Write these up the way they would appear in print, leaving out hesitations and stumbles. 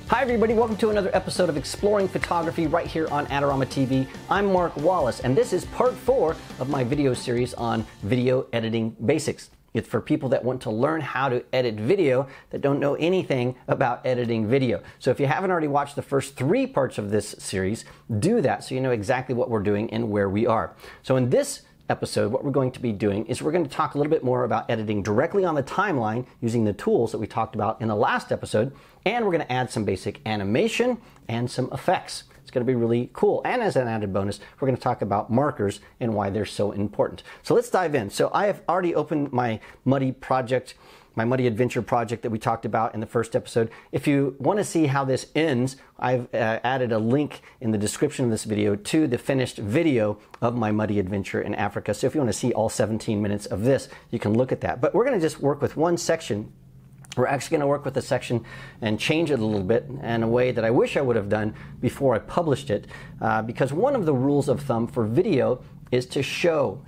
Hi everybody, welcome to another episode of Exploring Photography right here on Adorama TV. I'm Mark Wallace, and this is part 4 of my video series on video editing basics. It's for people that want to learn how to edit video that don't know anything about editing video. So if you haven't already watched the first 3 parts of this series, do that so you know exactly what we're doing and where we are. So in this episode, what we're going to be doing is we're going to talk a little bit more about editing directly on the timeline using the tools that we talked about in the last episode, and we're going to add some basic animation and some effects. It's going to be really cool. And as an added bonus, we're going to talk about markers and why they're so important. So let's dive in. So I have already opened my Muddy project, my Muddy Adventure project that we talked about in the first episode. If you want to see how this ends, I've added a link in the description of this video to the finished video of my Muddy Adventure in Africa. So if you want to see all 17 minutes of this, you can look at that. But we're going to just work with one section. We're actually going to work with the section and change it a little bit in a way that I wish I would have done before I published it, because one of the rules of thumb for video is to show,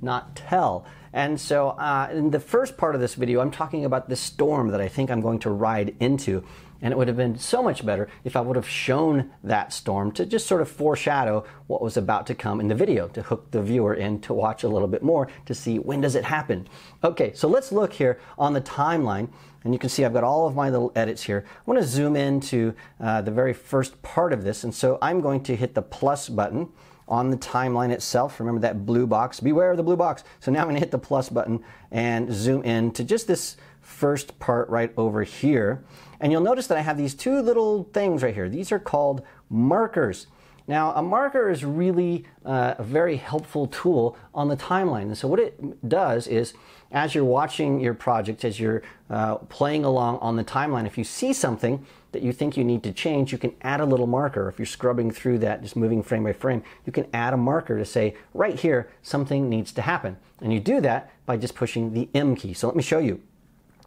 not tell. And so in the first part of this video, I'm talking about the storm that I think I'm going to ride into. And it would have been so much better if I would have shown that storm to just sort of foreshadow what was about to come in the video, to hook the viewer in to watch a little bit more to see when does it happen. Okay, so let's look here on the timeline. And you can see I've got all of my little edits here. I want to zoom into the very first part of this. And so I'm going to hit the plus button on the timeline itself. Remember that blue box? Beware of the blue box. So now I'm going to hit the plus button and zoom in to just this first part right over here. And you'll notice that I have these 2 little things right here. These are called markers. Now, a marker is really a very helpful tool on the timeline. And so what it does is, as you're watching your project, as you're playing along on the timeline, if you see something that you think you need to change, you can add a little marker. If you're scrubbing through that, just moving frame by frame, you can add a marker to say, right here, something needs to happen. And you do that by just pushing the M key. So let me show you.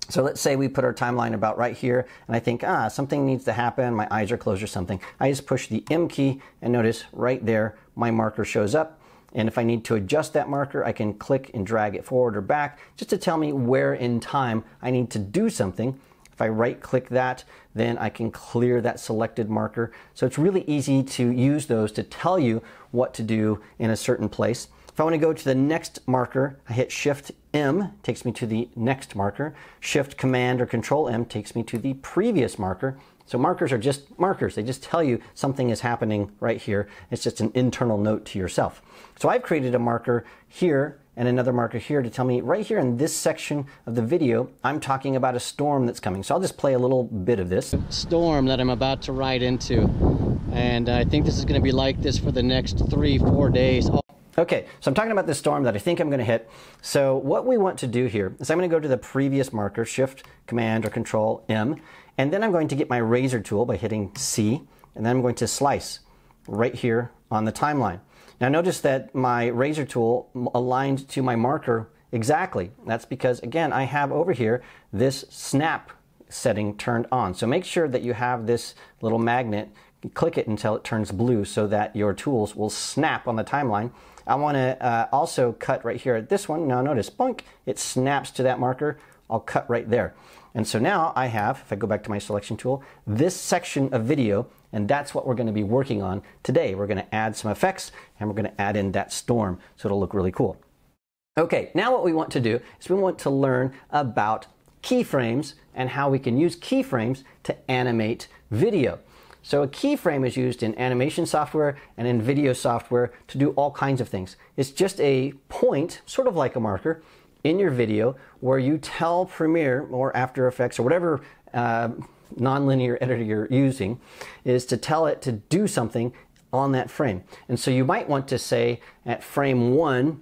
So let's say we put our timeline about right here, and I think, something needs to happen, my eyes are closed or something. I just push the M key, and notice right there, my marker shows up. And if I need to adjust that marker, I can click and drag it forward or back, just to tell me where in time I need to do something. If I right-click that, then I can clear that selected marker. So it's really easy to use those to tell you what to do in a certain place. If I want to go to the next marker, I hit Shift M, takes me to the next marker. Shift Command or Control M takes me to the previous marker. So markers are just markers. They just tell you something is happening right here. It's just an internal note to yourself. So I've created a marker here and another marker here to tell me right here in this section of the video, I'm talking about a storm that's coming. So I'll just play a little bit of this. Storm that I'm about to ride into. And I think this is going to be like this for the next 3-4 days. Okay, so I'm talking about this storm that I think I'm going to hit. So what we want to do here is I'm going to go to the previous marker, Shift, Command, or Control M, and then I'm going to get my razor tool by hitting C, and then I'm going to slice right here on the timeline. Now notice that my razor tool aligned to my marker exactly. That's because, again, I have over here this snap setting turned on. So make sure that you have this little magnet. Click it until it turns blue so that your tools will snap on the timeline. I want to also cut right here at this one. Now notice, boink, it snaps to that marker. I'll cut right there. And so now I have, if I go back to my selection tool, this section of video, and that's what we're going to be working on today. We're going to add some effects, and we're going to add in that storm so it'll look really cool. Okay, now what we want to do is we want to learn about keyframes and how we can use keyframes to animate video. So a keyframe is used in animation software and in video software to do all kinds of things. It's just a point, sort of like a marker, in your video where you tell Premiere or After Effects or whatever nonlinear editor you're using is to tell it to do something on that frame. And so you might want to say at frame 1,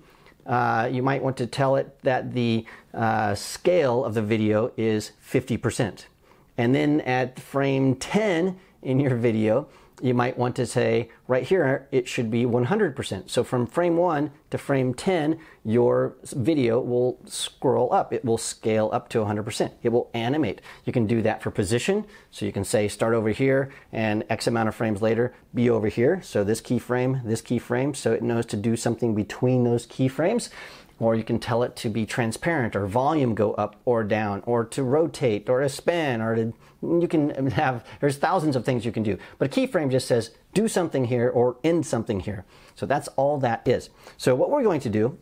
you might want to tell it that the scale of the video is 50%. And then at frame 10, in your video, you might want to say right here it should be 100%. So from frame 1 to frame 10, your video will scroll up. It will scale up to 100%. It will animate. You can do that for position. So you can say start over here and X amount of frames later be over here. So this keyframe, so it knows to do something between those keyframes. or you can tell it to be transparent, or volume go up or down, or to rotate, or a spin, or to, you can have, there's thousands of things you can do. But a keyframe just says do something here or end something here. So that's all that is. So what we're going to do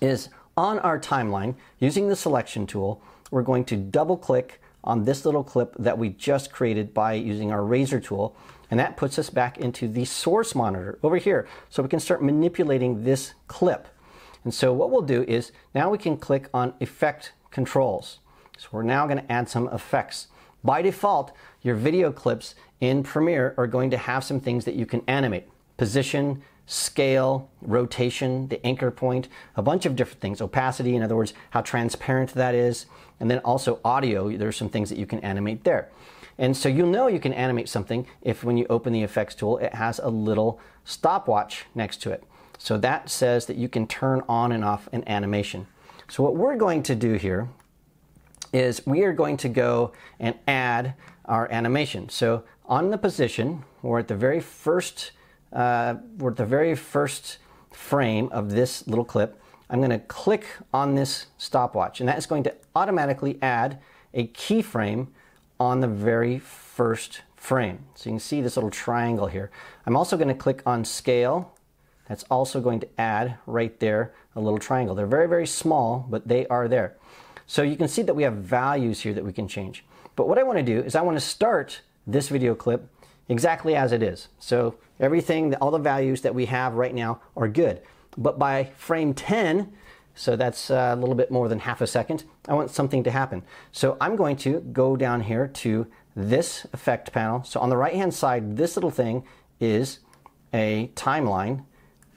is on our timeline, using the selection tool, we're going to double click on this little clip that we just created by using our razor tool, and that puts us back into the source monitor over here, so we can start manipulating this clip. And so what we'll do is now we can click on Effect Controls. So we're now going to add some effects. By default, your video clips in Premiere are going to have some things that you can animate: position, scale, rotation, the anchor point, a bunch of different things. Opacity, in other words, how transparent that is. And then also audio, there's some things that you can animate there. And so you'll know you can animate something if when you open the effects tool, it has a little stopwatch next to it. So that says that you can turn on and off an animation. So what we're going to do here is we are going to go and add our animation. So on the position, we're at the very first frame of this little clip. I'm going to click on this stopwatch, and that is going to automatically add a keyframe on the very first frame. So you can see this little triangle here. I'm also going to click on scale. That's also going to add right there a little triangle. They're very, very small, but they are there. So you can see that we have values here that we can change. But what I want to do is I want to start this video clip exactly as it is. So everything, all the values that we have right now are good. But by frame 10, so that's a little bit more than half a second, I want something to happen. So I'm going to go down here to this effect panel. So on the right hand side, this little thing is a timeline,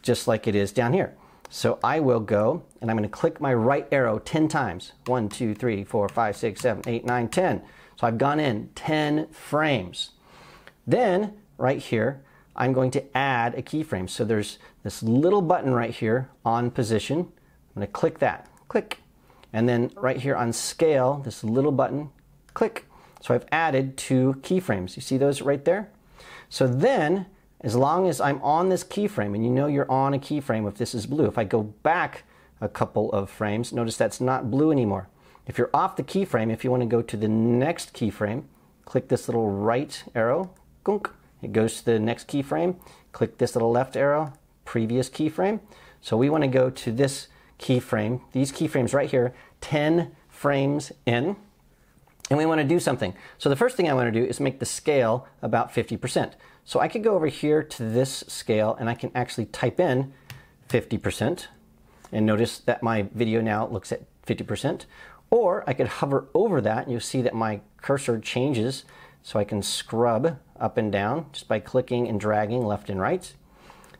just like it is down here. So I will go and I'm going to click my right arrow 10 times. 1, 2, 3, 4, 5, 6, 7, 8, 9, 10. So I've gone in 10 frames. Then right here, I'm going to add a keyframe. So there's this little button right here on position. I'm going to click that, click. And then right here on scale, this little button, click. So I've added 2 keyframes. You see those right there? So then, as long as I'm on this keyframe, and you know you're on a keyframe if this is blue, if I go back a couple of frames, notice that's not blue anymore. If you're off the keyframe, if you want to go to the next keyframe, click this little right arrow, gunk. It goes to the next keyframe, click this little left arrow, previous keyframe. So we want to go to this keyframe, these keyframes right here, 10 frames in, and we want to do something. So the first thing I want to do is make the scale about 50%. So I could go over here to this scale and I can actually type in 50%, and notice that my video now looks at 50%. Or I could hover over that and you'll see that my cursor changes, so I can scrub up and down just by clicking and dragging left and right.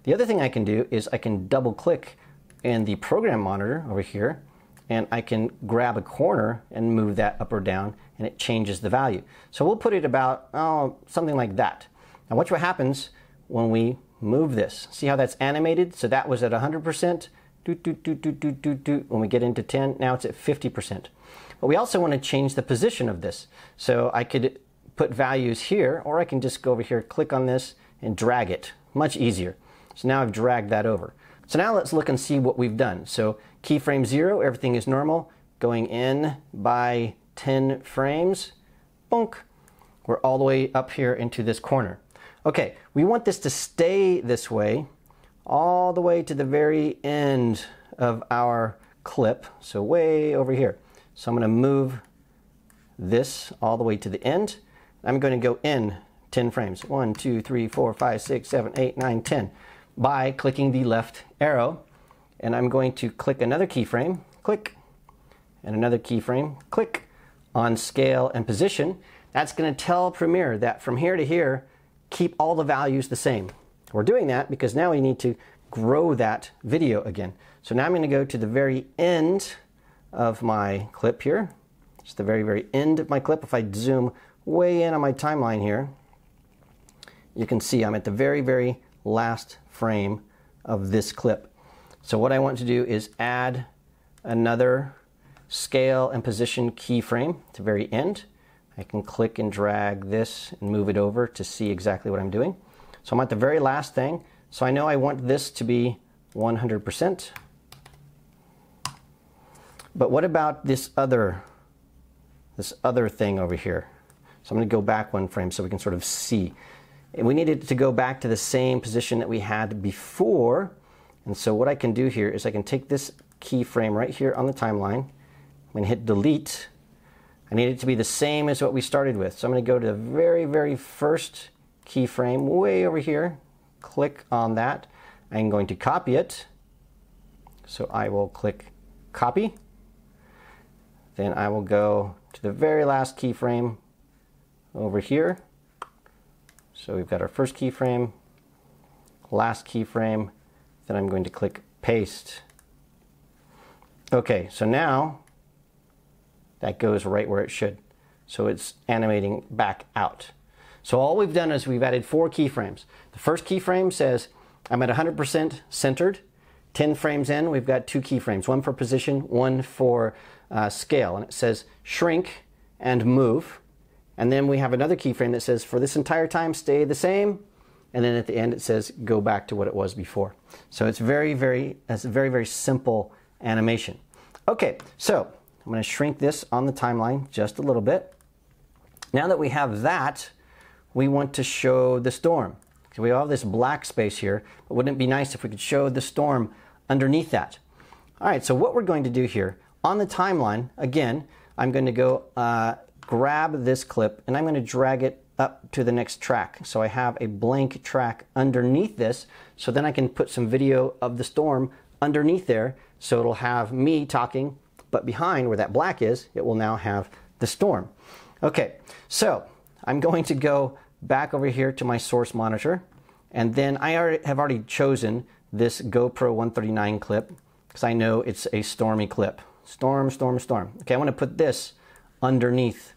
The other thing I can do is I can double click in the program monitor over here, and I can grab a corner and move that up or down, and it changes the value. So we'll put it about something like that. Now watch what happens when we move this. See how that's animated? So that was at 100%. When we get into 10, now it's at 50%. But we also want to change the position of this. So I could put values here, or I can just go over here, click on this, and drag it. Much easier. So now I've dragged that over. So now let's look and see what we've done. So keyframe 0, everything is normal. Going in by 10 frames, bonk. We're all the way up here into this corner. Okay, we want this to stay this way all the way to the very end of our clip. So way over here. So I'm going to move this all the way to the end. I'm going to go in 10 frames. 1, 2, 3, 4, 5, 6, 7, 8, 9, 10 by clicking the left arrow. And I'm going to click another keyframe, click, and another keyframe, click, on scale and position. That's going to tell Premiere that from here to here, keep all the values the same. We're doing that because now we need to grow that video again. So now I'm going to go to the very end of my clip here. It's the very, very end of my clip. If I zoom way in on my timeline here, you can see I'm at the very, very last frame of this clip. So what I want to do is add another scale and position keyframe to the very end. I can click and drag this and move it over to see exactly what I'm doing. So I'm at the very last thing. So I know I want this to be 100%. But what about this other thing over here? So I'm going to go back one frame so we can sort of see. And we need it to go back to the same position that we had before. And so what I can do here is I can take this keyframe right here on the timeline. I'm going to hit delete. I need it to be the same as what we started with. So I'm going to go to the very, very first keyframe way over here. Click on that. I'm going to copy it. So I will click copy. Then I will go to the very last keyframe over here. So we've got our first keyframe, last keyframe, then I'm going to click paste. Okay, so now that goes right where it should. So it's animating back out. So all we've done is we've added 4 keyframes. The first keyframe says I'm at 100% centered. 10 frames in, we've got 2 keyframes, one for position, one for scale. And it says shrink and move. And then we have another keyframe that says for this entire time stay the same. And then at the end it says go back to what it was before. So it's a very simple animation. Okay, so I'm going to shrink this on the timeline just a little bit. Now that we have that, we want to show the storm. So we have this black space here, but wouldn't it be nice if we could show the storm underneath that? All right, so what we're going to do here, on the timeline, again, I'm going to go grab this clip and I'm going to drag it up to the next track. So I have a blank track underneath this, so then I can put some video of the storm underneath there, so it'll have me talking, but behind where that black is, it will now have the storm. Okay, so I'm going to go back over here to my source monitor, and then I have already chosen this GoPro 139 clip because I know it's a stormy clip. Storm, storm, storm. Okay, I want to put this underneath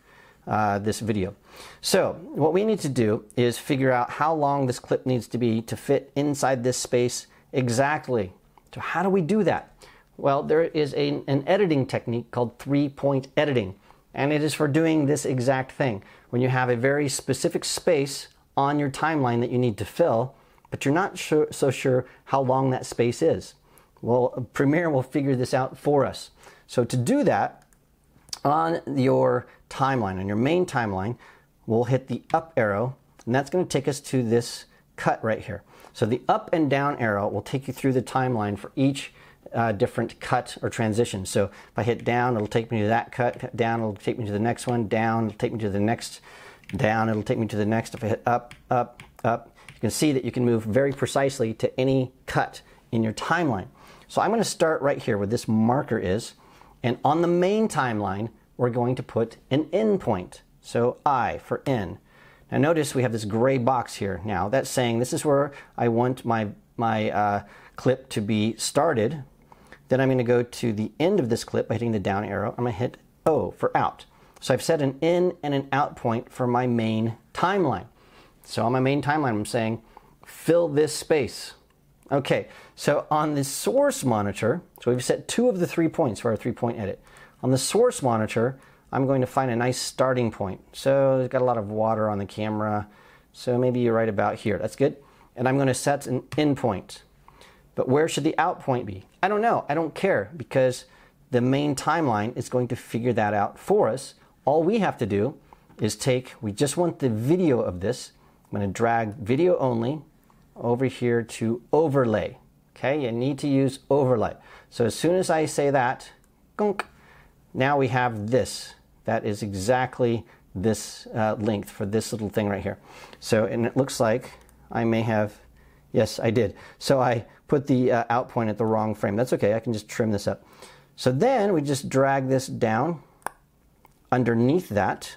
this video. So what we need to do is figure out how long this clip needs to be to fit inside this space exactly. So how do we do that? Well, there is an editing technique called 3-point editing, and it is for doing this exact thing. When you have a very specific space on your timeline that you need to fill, but you're not so sure how long that space is. Well, Premiere will figure this out for us. So to do that, on your timeline, on your main timeline, we'll hit the up arrow, and that's going to take us to this cut right here. So the up and down arrow will take you through the timeline for each different cut or transition. So if I hit down, it'll take me to that cut, down, it'll take me to the next one, down, it'll take me to the next, down, it'll take me to the next. If I hit up, up, up, you can see that you can move very precisely to any cut in your timeline. So I'm going to start right here where this marker is, and on the main timeline, we're going to put an end point. So I for in. Now notice we have this gray box here. Now that's saying this is where I want my clip to be started. Then I'm going to go to the end of this clip by hitting the down arrow. I'm going to hit O for out. So I've set an in and an out point for my main timeline. So on my main timeline, I'm saying fill this space. Okay, so on the source monitor, so we've set 2 of the 3 points for our 3-point edit. On the source monitor, I'm going to find a nice starting point. So it's got a lot of water on the camera, so maybe you're right about here. That's good. And I'm going to set an in point. But where should the out point be? I don't know. I don't care, because the main timeline is going to figure that out for us. All we have to do is we just want the video of this. I'm going to drag video only over here to overlay. Okay, you need to use overlay. So as soon as I say that, gunk, now we have this. That is exactly this length for this little thing right here. So, and it looks like I may have, yes, I did. So I put the out point at the wrong frame. That's okay, I can just trim this up. So then we just drag this down underneath that.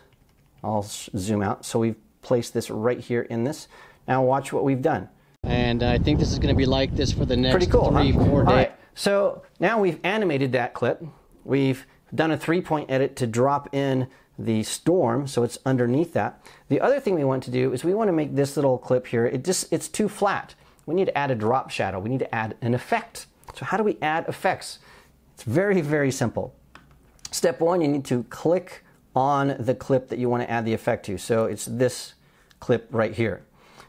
I'll zoom out. So we've placed this right here in this. Now watch what we've done. And I think this is going to be like this for the next Pretty cool, 3-4 days. All right. So now we've animated that clip. We've done a 3-point edit to drop in the storm, so it's underneath that. The other thing we want to do is we want to make this little clip here, it's too flat. We need to add a drop shadow. We need to add an effect. So how do we add effects? It's very, very simple. Step 1, you need to click on the clip that you want to add the effect to. So it's this clip right here.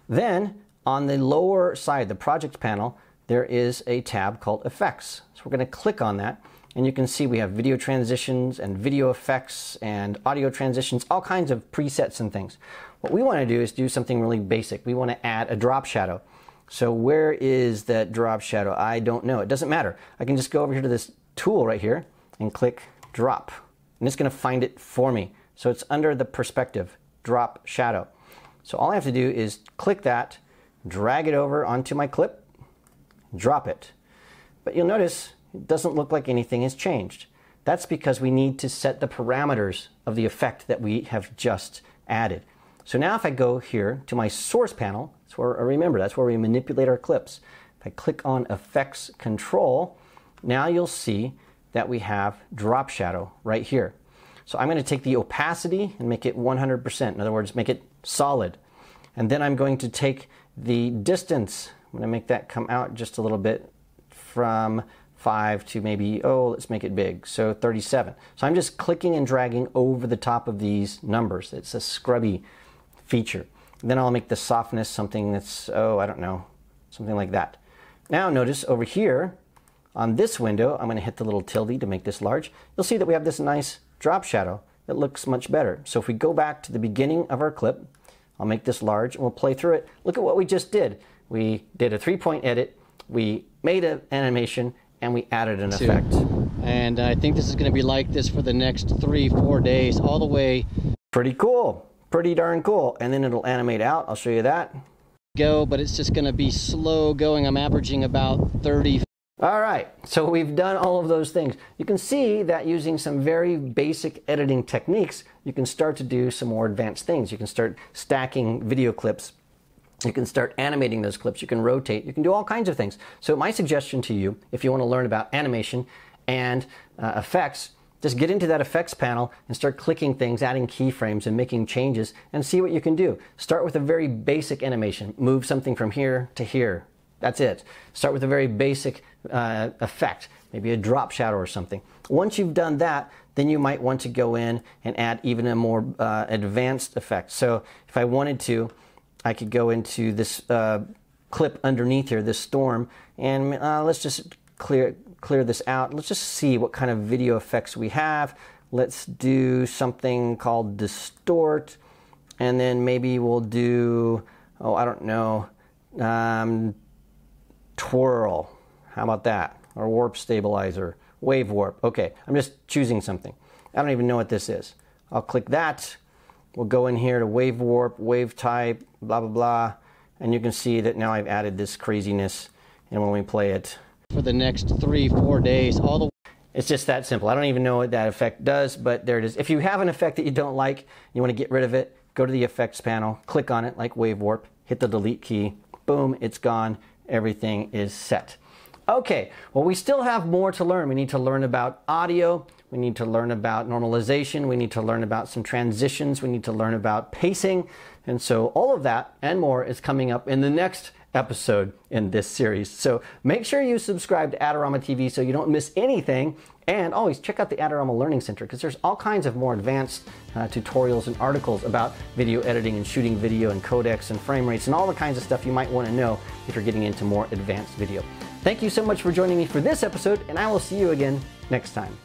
Then on the lower side, the project panel, there is a tab called Effects. So we're going to click on that. and you can see we have video transitions and video effects and audio transitions, all kinds of presets and things. What we want to do is do something really basic. We want to add a drop shadow. So where is that drop shadow? I don't know. It doesn't matter. I can just go over here to this tool right here and click drop. And it's going to find it for me. So it's under the perspective, drop shadow. So all I have to do is click that, drag it over onto my clip, drop it. But you'll notice it doesn't look like anything has changed. That's because we need to set the parameters of the effect that we have just added. So now if I go here to my source panel, that's where, remember, that's where we manipulate our clips. If I click on Effects Control, now you'll see that we have drop shadow right here. So I'm going to take the opacity and make it 100%. In other words, make it solid. And then I'm going to take the distance. I'm going to make that come out just a little bit from 5 to maybe, let's make it big, so 37. So I'm just clicking and dragging over the top of these numbers. It's a scrubby feature. Then I'll make the softness something that's, I don't know, something like that. Now notice over here on this window, I'm going to hit the little tilde to make this large. You'll see that we have this nice drop shadow. It looks much better. So if we go back to the beginning of our clip, I'll make this large and we'll play through it. Look at what we just did. We did a 3-point edit, we made an animation, and we added an effect. And I think this is going to be like this for the next 3-4 days, all the way. Pretty cool. Pretty darn cool. And then it'll animate out. I'll show you that. Go, but it's just going to be slow going. I'm averaging about 30. All right, so we've done all of those things. You can see that using some very basic editing techniques, you can start to do some more advanced things. You can start stacking video clips. You can start animating those clips. You can rotate. You can do all kinds of things. So my suggestion to you, if you want to learn about animation and effects, just get into that effects panel and start clicking things, adding keyframes and making changes and see what you can do. Start with a very basic animation. Move something from here to here. That's it. Start with a very basic effect, maybe a drop shadow or something. Once you've done that, then you might want to go in and add even a more advanced effect. So if I wanted to, I could go into this clip underneath here, this storm, and let's just clear this out. Let's just see what kind of video effects we have. Let's do something called distort, and then maybe we'll do, I don't know, twirl. How about that? Or warp stabilizer, wave warp. Okay, I'm just choosing something. I don't even know what this is. I'll click that. We'll go in here to wave warp, wave type, blah, blah, blah. And you can see that now I've added this craziness. And when we play it for the next 3-4 days, it's just that simple. I don't even know what that effect does, but there it is. If you have an effect that you don't like, you want to get rid of it, go to the effects panel, click on it like wave warp, hit the delete key, boom, it's gone. Everything is set. Okay, well, we still have more to learn. We need to learn about audio. We need to learn about normalization. We need to learn about some transitions. We need to learn about pacing. And so all of that and more is coming up in the next episode in this series. So make sure you subscribe to Adorama TV so you don't miss anything. And always check out the Adorama Learning Center because there's all kinds of more advanced tutorials and articles about video editing and shooting video and codecs and frame rates and all the kinds of stuff you might want to know if you're getting into more advanced video. Thank you so much for joining me for this episode, and I will see you again next time.